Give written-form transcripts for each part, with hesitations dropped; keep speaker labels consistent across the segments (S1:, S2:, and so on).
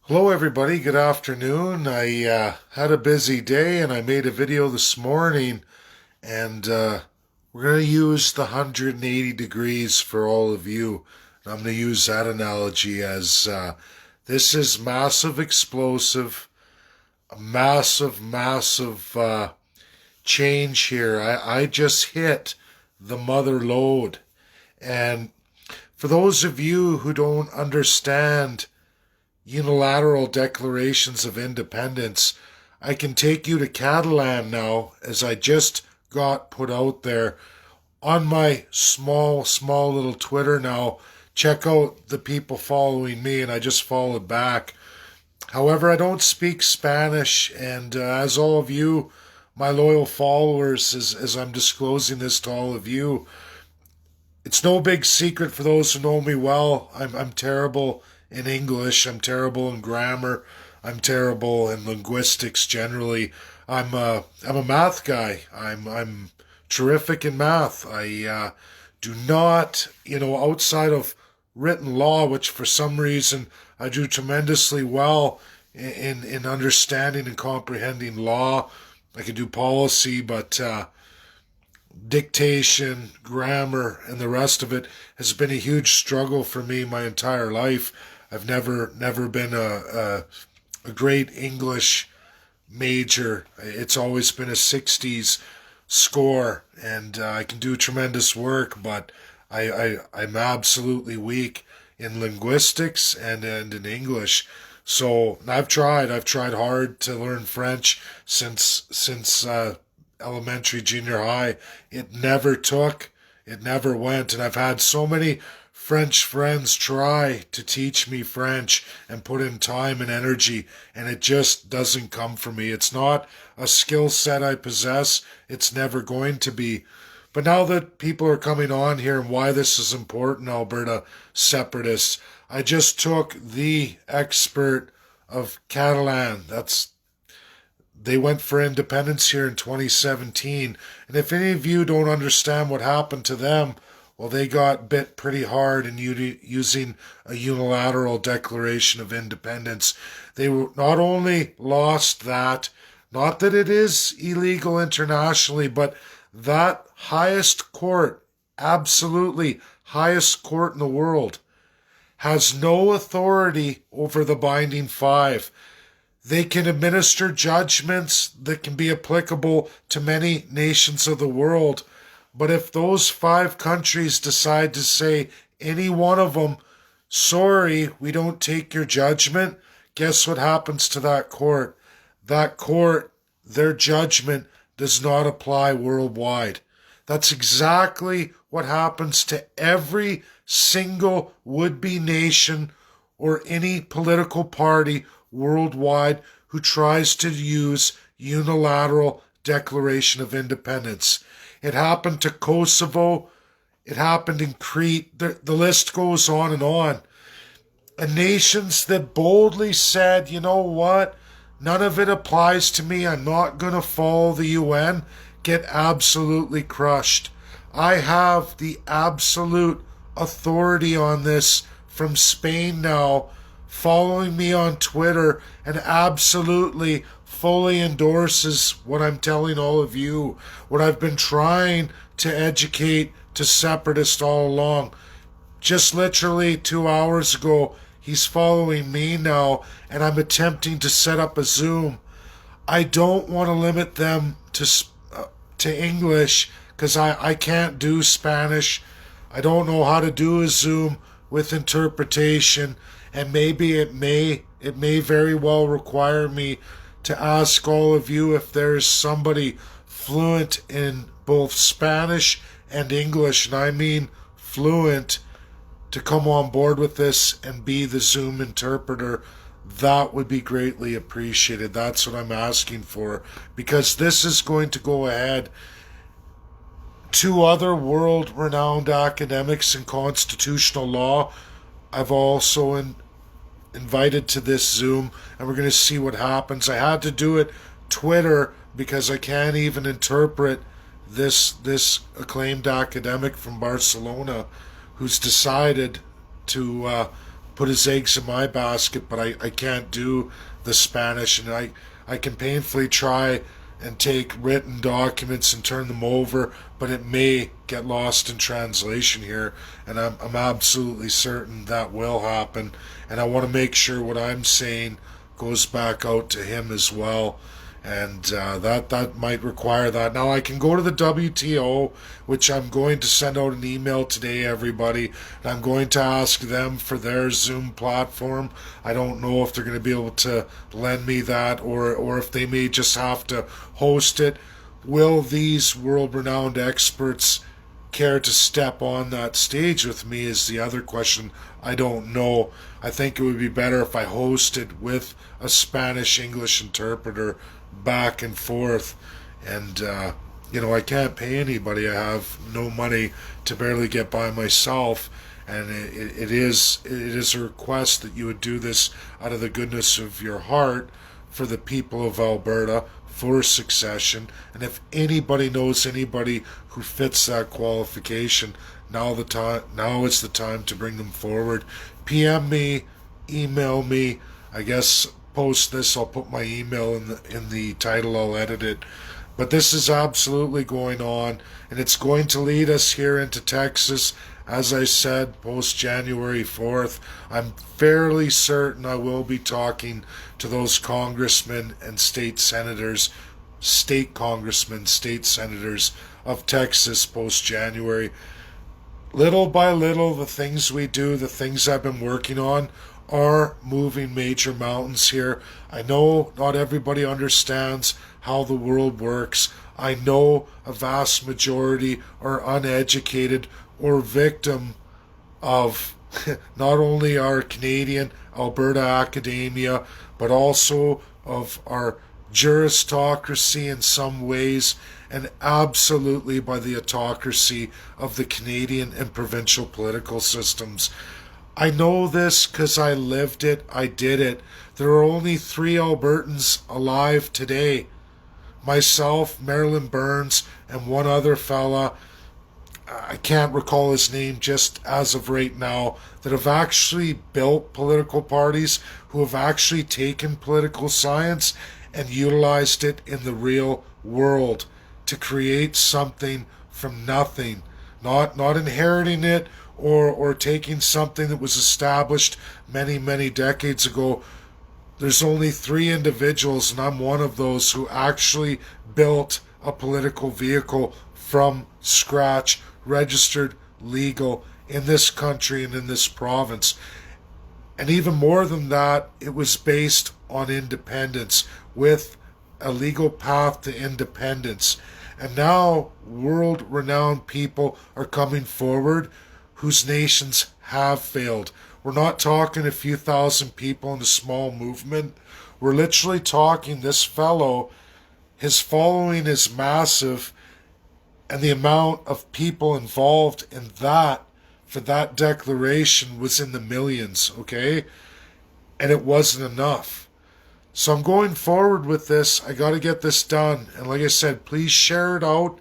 S1: Hello, everybody. Good afternoon. I had a busy day and I made a video this morning, and we're going to use the 180 degrees for all of you. And I'm going to use that analogy as this is massive explosive, a massive change here. I just hit the mother lode. And for those of you who don't understand unilateral declarations of independence, I can take you to Catalan now, as I just got put out there on my small little Twitter now. Check out the people following me, and I just followed back. However, I don't speak Spanish, and as all of you, my loyal followers, as I'm disclosing this to all of you, it's no big secret for those who know me well. I'm terrible in English. I'm terrible in grammar. I'm terrible in linguistics generally. I'm a math guy. I'm terrific in math. I do not, outside of written law, which for some reason I do tremendously well in understanding and comprehending law. I can do policy, but dictation, grammar, and the rest of it has been a huge struggle for me my entire life. I've never been a great English major. It's always been a 60s score, and I can do tremendous work, but I'm absolutely weak in linguistics and in English. So I've tried hard to learn French since elementary, junior high. It never took, it never went. And I've had so many French friends try to teach me French and put in time and energy, and it just doesn't come from me. It's not a skill set I possess. It's never going to be. But now that people are coming on here and why this is important, Alberta separatists, I just took the expert of Catalan. They went for independence here in 2017. And if any of you don't understand what happened to them, well, they got bit pretty hard in using a unilateral declaration of independence. They not only lost that, not that it is illegal internationally, but that highest court, absolutely highest court in the world, has no authority over the binding five. They can administer judgments that can be applicable to many nations of the world. But if those five countries decide to say, any one of them, sorry, we don't take your judgment, guess what happens to that court? That court, their judgment does not apply worldwide. That's exactly what happens to every single would-be nation or any political party worldwide who tries to use unilateral declaration of independence. It happened to Kosovo. It happened in Crete. The list goes on and on. And nations that boldly said, you know what, none of it applies to me, I'm not going to follow the UN, get absolutely crushed. I have the absolute authority on this from Spain now, following me on Twitter, and absolutely fully endorses what I'm telling all of you, what I've been trying to educate to separatists all along. Just literally 2 hours ago, he's following me now, and I'm attempting to set up a Zoom. I don't want to limit them to English because I can't do Spanish. I don't know how to do a Zoom with interpretation, and maybe it may very well require me to ask all of you if there's somebody fluent in both Spanish and English, and I mean fluent, to come on board with this and be the Zoom interpreter. That would be greatly appreciated. That's what I'm asking for, because this is going to go ahead. Two other world-renowned academics in constitutional law I've also invited to this Zoom, and we're going to see what happens. I had to do it Twitter because I can't even interpret this acclaimed academic from Barcelona who's decided to put his eggs in my basket, but I can't do the Spanish, and I can painfully try and take written documents and turn them over, but it may get lost in translation here, and I'm absolutely certain that will happen, and I want to make sure what I'm saying goes back out to him as well. And that might require that. Now I can go to the WTO, which I'm going to send out an email today, everybody, and I'm going to ask them for their Zoom platform. I don't know if they're going to be able to lend me that, or if they may just have to host it. Will these world-renowned experts care to step on that stage with me is the other question. I don't know. I think it would be better if I hosted with a Spanish-English interpreter back and forth. And, I can't pay anybody. I have no money to barely get by myself. And it is a request that you would do this out of the goodness of your heart for the people of Alberta, for succession. And if anybody knows anybody who fits that qualification, now is the time to bring them forward. PM me, email me. I guess post this, I'll put my email in the title, I'll edit it. But this is absolutely going on, and it's going to lead us here into Texas. As I said, post January 4th, I'm fairly certain I will be talking to those congressmen and state senators, state congressmen, state senators of Texas post January. Little by little, the things we do, the things I've been working on, are moving major mountains here. I know not everybody understands how the world works. I know a vast majority are uneducated or victim of not only our Canadian Alberta academia, but also of our juristocracy in some ways, and absolutely by the autocracy of the Canadian and provincial political systems. I know this because I lived it, I did it. There are only 3 Albertans alive today. Myself, Marilyn Burns, and one other fella, I can't recall his name just as of right now, that have actually built political parties, who have actually taken political science and utilized it in the real world to create something from nothing, not inheriting it or taking something that was established many, many decades ago. There's only 3 individuals, and I'm one of those, who actually built a political vehicle from scratch, registered, legal, in this country and in this province. And even more than that, it was based on independence, with a legal path to independence. And now world-renowned people are coming forward whose nations have failed. We're not talking a few thousand people in a small movement. We're literally talking this fellow, his following is massive, and the amount of people involved in that, for that declaration, was in the millions, okay? And it wasn't enough. So I'm going forward with this. I got to get this done. And like I said, please share it out.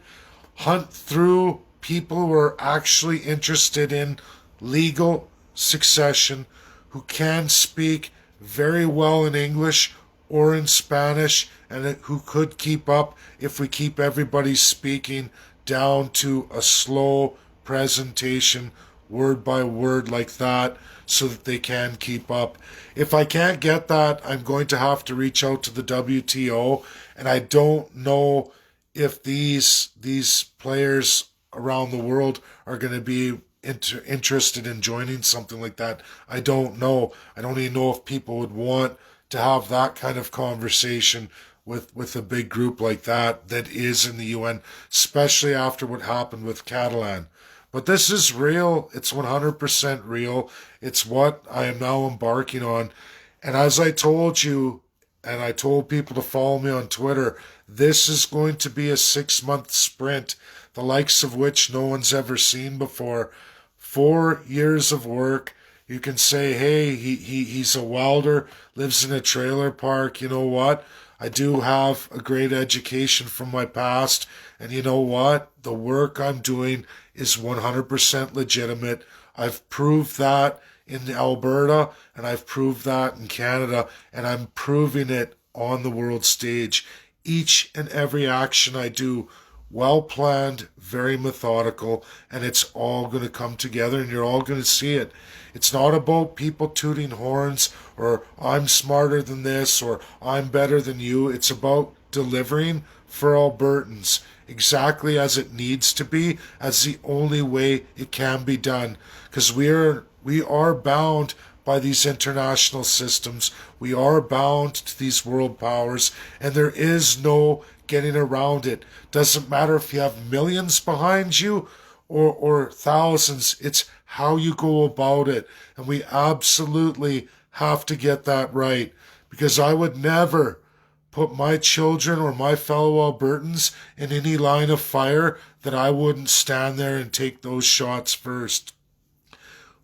S1: Hunt through people who are actually interested in legal succession, who can speak very well in English or in Spanish, and who could keep up if we keep everybody speaking down to a slow presentation, word by word like that, so that they can keep up. If I can't get that, I'm going to have to reach out to the WTO, and I don't know if these players around the world are going to be interested in joining something like that. I don't know. I don't even know if people would want to have that kind of conversation with a big group like that is in the UN, especially after what happened with CATALAN. But this is real. It's 100% real. It's what I am now embarking on. And as I told you, and I told people to follow me on Twitter, this is going to be a 6-month sprint, the likes of which no one's ever seen before. 4 years of work. You can say, hey, he's a welder, lives in a trailer park. You know what? I do have a great education from my past. And you know what? The work I'm doing is 100% legitimate. I've proved that in Alberta, and I've proved that in Canada, and I'm proving it on the world stage. Each and every action I do, well planned, very methodical, and it's all going to come together and you're all going to see it. It's not about people tooting horns or I'm smarter than this or I'm better than you. It's about delivering for Albertans exactly as it needs to be, as the only way it can be done. Because we are bound by these international systems. We are bound to these world powers, and there is no getting around it. Doesn't matter if you have millions behind you or thousands, it's how you go about it. And we absolutely have to get that right, because I would never put my children or my fellow Albertans in any line of fire that I wouldn't stand there and take those shots first.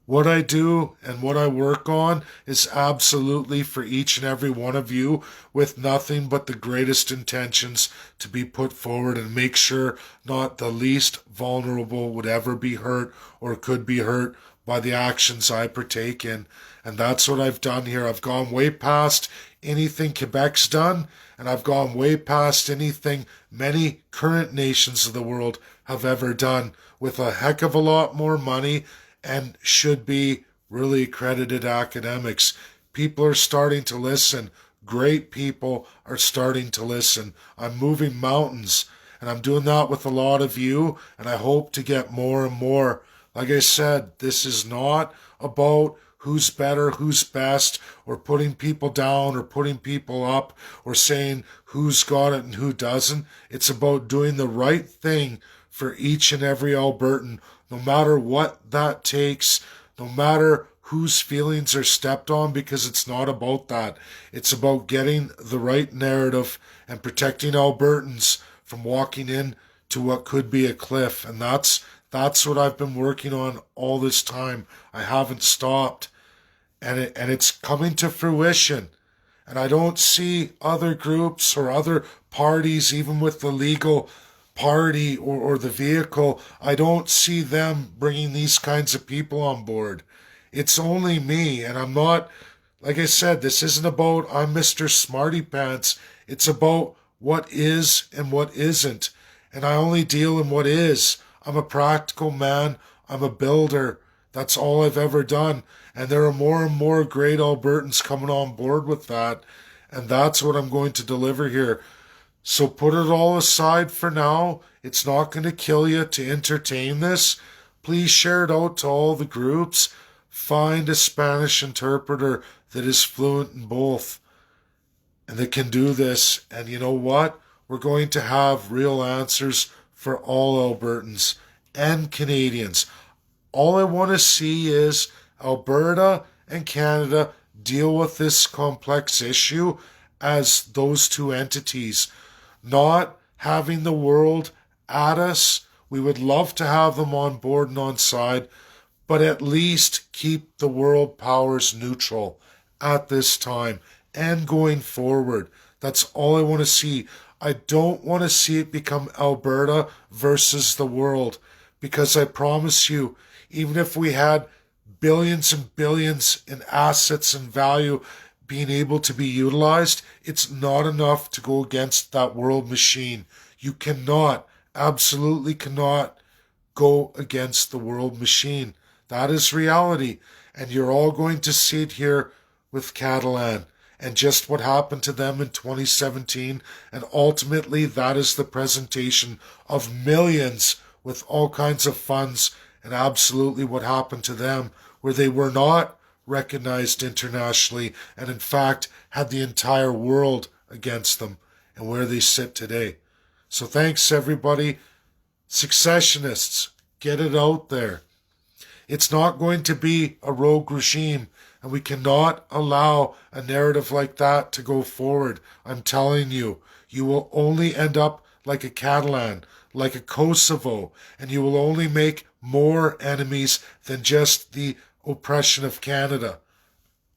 S1: What I do and what I work on is absolutely for each and every one of you, with nothing but the greatest intentions to be put forward and make sure not the least vulnerable would ever be hurt or could be hurt by the actions I partake in. And that's what I've done here. I've gone way past anything Quebec's done, and I've gone way past anything many current nations of the world have ever done, with a heck of a lot more money and should be really accredited academics. People are starting to listen. Great people are starting to listen. I'm moving mountains, and I'm doing that with a lot of you, and I hope to get more and more. Like I said, this is not about who's better, who's best, or putting people down or putting people up or saying who's got it and who doesn't. It's about doing the right thing for each and every Albertan, no matter what that takes, no matter whose feelings are stepped on, because it's not about that. It's about getting the right narrative and protecting Albertans from walking in to what could be a cliff. And that's what I've been working on all this time. I haven't stopped. And it's coming to fruition. And I don't see other groups or other parties, even with the legal party or the vehicle, I don't see them bringing these kinds of people on board. It's only me, and I'm not, like I said, this isn't about I'm Mr. Smarty Pants. It's about what is and what isn't. And I only deal in what is. I'm a practical man. I'm a builder. That's all I've ever done. And there are more and more great Albertans coming on board with that. And that's what I'm going to deliver here. So put it all aside for now. It's not going to kill you to entertain this. Please share it out to all the groups. Find a Spanish interpreter that is fluent in both and that can do this. And you know what? We're going to have real answers for all Albertans and Canadians. All I want to see is Alberta and Canada deal with this complex issue as those two entities, not having the world at us. We would love to have them on board and on side, but at least keep the world powers neutral at this time and going forward. That's all I want to see. I don't want to see it become Alberta versus the world, because I promise you, even if we had billions and billions in assets and value being able to be utilized, it's not enough to go against that world machine. You cannot, absolutely cannot go against the world machine. That is reality. And you're all going to see it here with CATALAN and just what happened to them in 2017. And ultimately, that is the presentation of millions with all kinds of funds, and absolutely what happened to them, where they were not recognized internationally and in fact had the entire world against them, and where they sit today. So thanks everybody. Successionists, get it out there. It's not going to be a rogue regime, and we cannot allow a narrative like that to go forward. I'm telling you, you will only end up like a Catalan, like a Kosovo, and you will only make more enemies than just the oppression of Canada.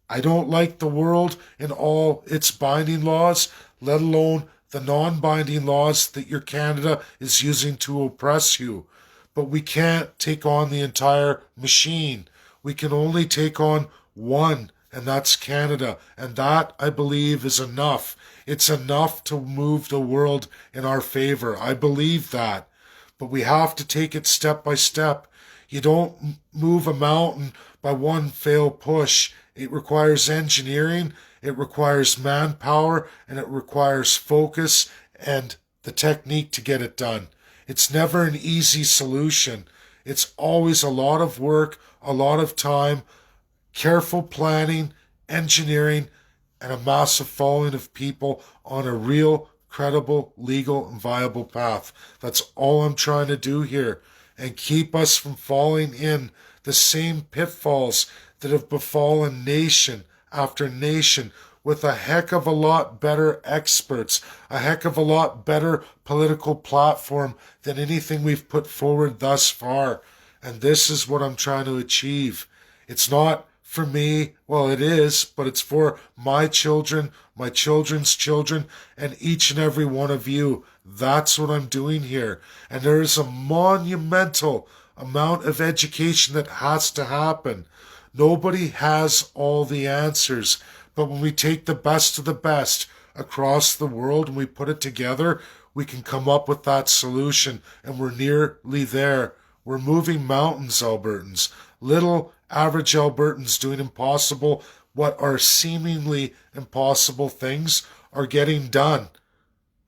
S1: I don't like the world in all its binding laws, let alone the non-binding laws that your Canada is using to oppress you. But we can't take on the entire machine. We can only take on one, and that's Canada. And that, I believe, is enough. It's enough to move the world in our favor. I believe that. But we have to take it step by step. You don't move a mountain by one failed push. It requires engineering, it requires manpower, and it requires focus and the technique to get it done. It's never an easy solution. It's always a lot of work, a lot of time, careful planning, engineering, and a massive following of people on a real, credible, legal, and viable path. That's all I'm trying to do here, and keep us from falling in the same pitfalls that have befallen nation after nation with a heck of a lot better experts, a heck of a lot better political platform than anything we've put forward thus far. And this is what I'm trying to achieve. It's not for me, well, it is, but it's for my children, my children's children, and each and every one of you. That's what I'm doing here. And there is a monumental amount of education that has to happen. Nobody has all the answers, but when we take the best of the best across the world and we put it together, we can come up with that solution, and we're nearly there. We're moving mountains, Albertans. Little average Albertans doing what are seemingly impossible things are getting done.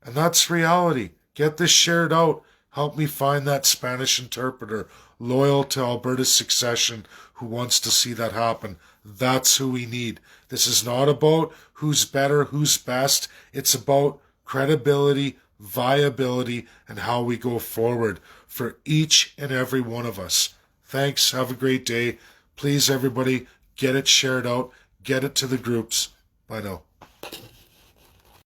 S1: And that's reality. Get this shared out. Help me find that Spanish interpreter loyal to Alberta's succession who wants to see that happen. That's who we need. This is not about who's better, who's best. It's about credibility, viability, and how we go forward for each and every one of us. Thanks. Have a great day. Please, everybody, get it shared out. Get it to the groups. Bye now.